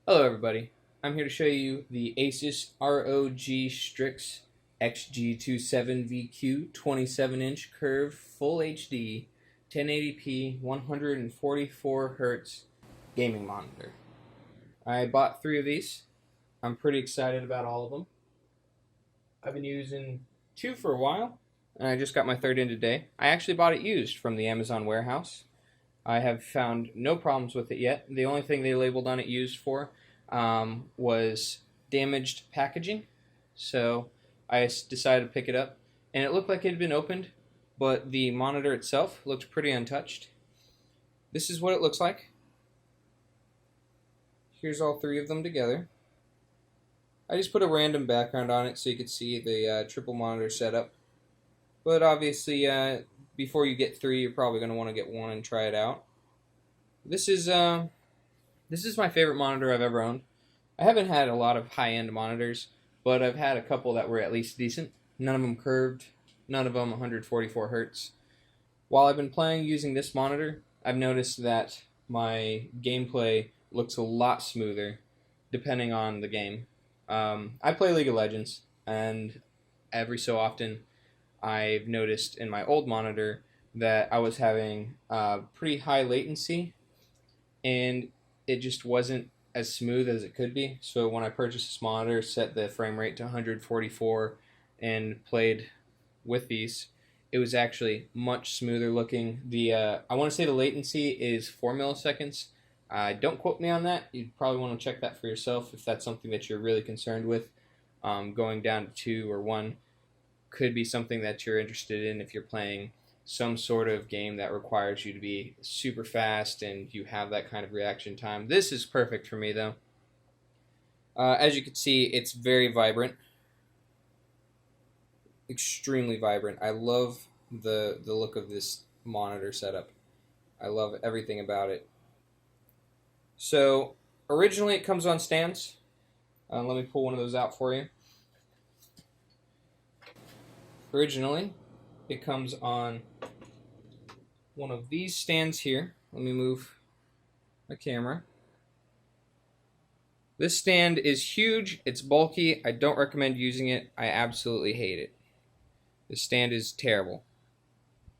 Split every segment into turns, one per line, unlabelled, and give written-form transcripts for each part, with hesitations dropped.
Hello everybody, I'm here to show you the ASUS ROG Strix XG27VQ 27-inch curved Full HD 1080p 144Hz gaming monitor. I bought 3 of these. I'm pretty excited about all of them. I've been using 2 for a while, and I just got my 3rd in today. I actually bought it used from the Amazon warehouse. I have found no problems with it yet. The only thing they labeled on it used for was damaged packaging. So I decided to pick it up, and it looked like it had been opened, but the monitor itself looked pretty untouched. This is what it looks like. Here's all 3 of them together. I just put a random background on it so you could see the triple monitor setup. But obviously, before you get 3, you're probably going to want to get 1 and try it out. This is my favorite monitor I've ever owned. I haven't had a lot of high-end monitors, but I've had a couple that were at least decent. None of them curved, none of them 144 Hz. While I've been playing using this monitor, I've noticed that my gameplay looks a lot smoother depending on the game. I play League of Legends, and every so often I've noticed in my old monitor that I was having pretty high latency, and it just wasn't as smooth as it could be. So when I purchased this monitor, set the frame rate to 144 and played with these, it was actually much smoother looking. I want to say the latency is 4 milliseconds. Don't quote me on that. You'd probably want to check that for yourself if that's something that you're really concerned with. Going down to 2 or 1 could be something that you're interested in if you're playing some sort of game that requires you to be super fast and you have that kind of reaction time. This is perfect for me, though. As you can see, it's very vibrant. Extremely vibrant. I love the look of this monitor setup. I love everything about it. So, originally it comes on stands. Let me pull one of those out for you. Originally, it comes on one of these stands here. Let me move my camera. This stand is huge. It's bulky. I don't recommend using it. I absolutely hate it. This stand is terrible.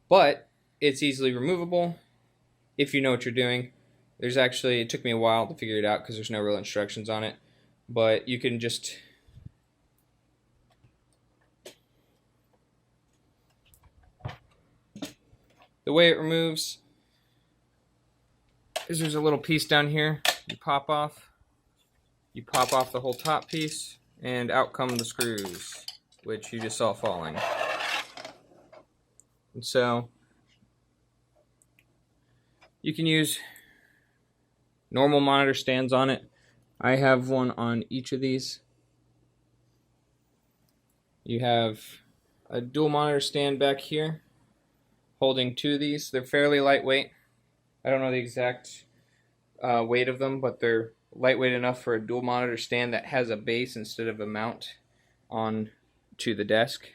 But it's easily removable if you know what you're doing. It took me a while to figure it out because there's no real instructions on it. But you can just the way it removes is there's a little piece down here you pop off. You pop off the whole top piece, and out come the screws, which you just saw falling. And so you can use normal monitor stands on it. I have one on each of these. You have a dual monitor stand back here holding 2 of these. They're fairly lightweight. I don't know the exact weight of them, but they're lightweight enough for a dual monitor stand that has a base instead of a mount on to the desk.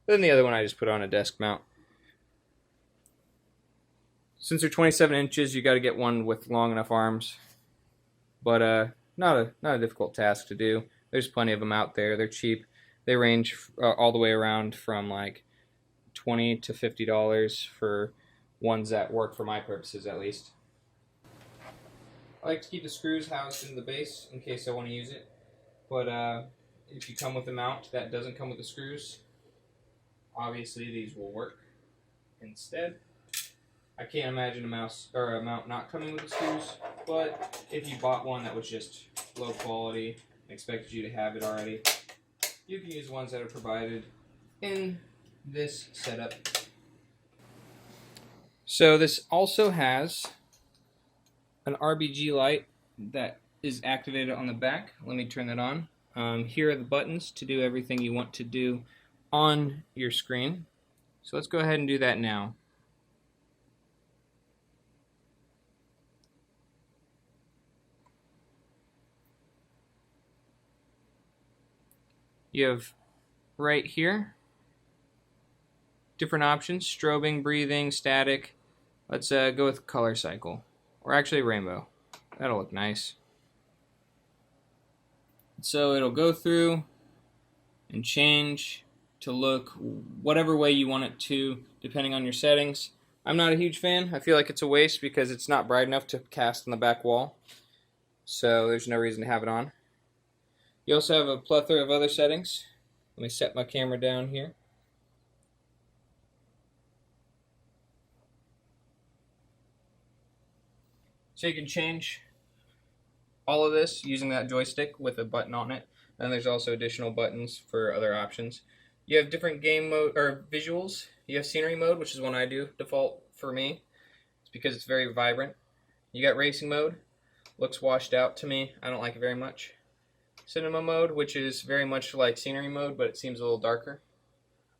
Then the other one I just put on a desk mount. Since they're 27 inches, you got to get one with long enough arms, but not a difficult task to do. There's plenty of them out there. They're cheap. They range all the way around from like $20 to $50 for ones that work for my purposes, at least. I like to keep the screws housed in the base in case I want to use it, but if you come with a mount that doesn't come with the screws, obviously these will work instead. I can't imagine a mount not coming with the screws, but if you bought one that was just low quality and expected you to have it already, you can use ones that are provided in this setup. So this also has an RGB light that is activated on the back. Let me turn that on. Here are the buttons to do everything you want to do on your screen. So let's go ahead and do that now. You have right here different options: strobing, breathing, static. Let's go with color cycle, or actually rainbow. That'll look nice. So it'll go through and change to look whatever way you want it to, depending on your settings. I'm not a huge fan. I feel like it's a waste because it's not bright enough to cast on the back wall. So there's no reason to have it on. You also have a plethora of other settings. Let me set my camera down here. So you can change all of this using that joystick with a button on it. And there's also additional buttons for other options. You have different game mode or visuals. You have scenery mode, which is one I do default for me. It's because it's very vibrant. You got racing mode. Looks washed out to me. I don't like it very much. Cinema mode, which is very much like scenery mode, but it seems a little darker.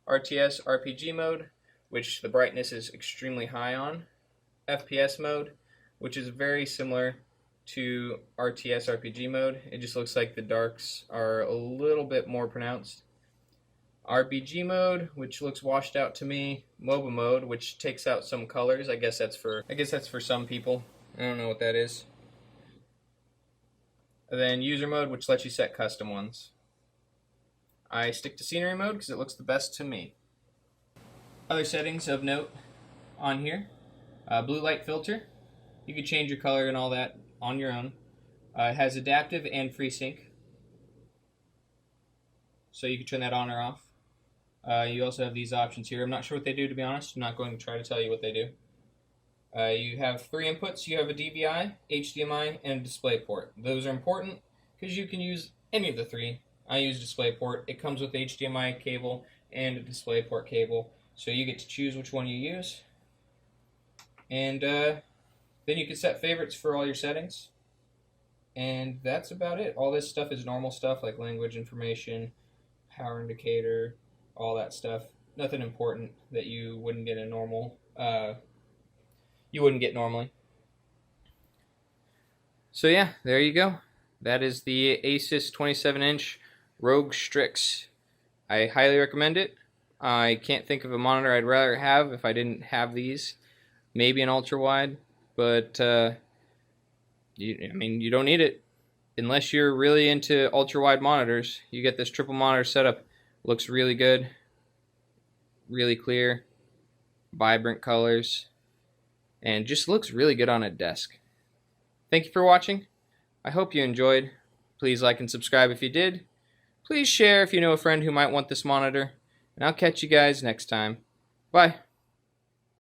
RTS RPG mode, which the brightness is extremely high on. FPS mode, which is very similar to RTS RPG mode. It just looks like the darks are a little bit more pronounced. RBG mode, which looks washed out to me. MOBA mode, which takes out some colors. I guess that's for some people. I don't know what that is. And then user mode, which lets you set custom ones. I stick to scenery mode because it looks the best to me. Other settings of note on here. Blue light filter. You can change your color and all that on your own. It has adaptive and FreeSync, so you can turn that on or off. You also have these options here. I'm not sure what they do, to be honest. I'm not going to try to tell you what they do. You have 3 inputs. You have a DVI, HDMI, and a DisplayPort. Those are important because you can use any of the 3. I use DisplayPort. It comes with HDMI cable and a DisplayPort cable, so you get to choose which one you use. And then you can set favorites for all your settings. And that's about it. All this stuff is normal stuff like language information, power indicator, all that stuff. Nothing important that you wouldn't get normally. So yeah, there you go. That is the ASUS 27-inch ROG Strix. I highly recommend it. I can't think of a monitor I'd rather have if I didn't have these. Maybe an ultra-wide, but you don't need it unless you're really into ultra-wide monitors. You get this triple monitor setup. Looks really good, really clear, vibrant colors, and just looks really good on a desk. Thank you for watching. I hope you enjoyed. Please like and subscribe if you did. Please share if you know a friend who might want this monitor. And I'll catch you guys next time. Bye.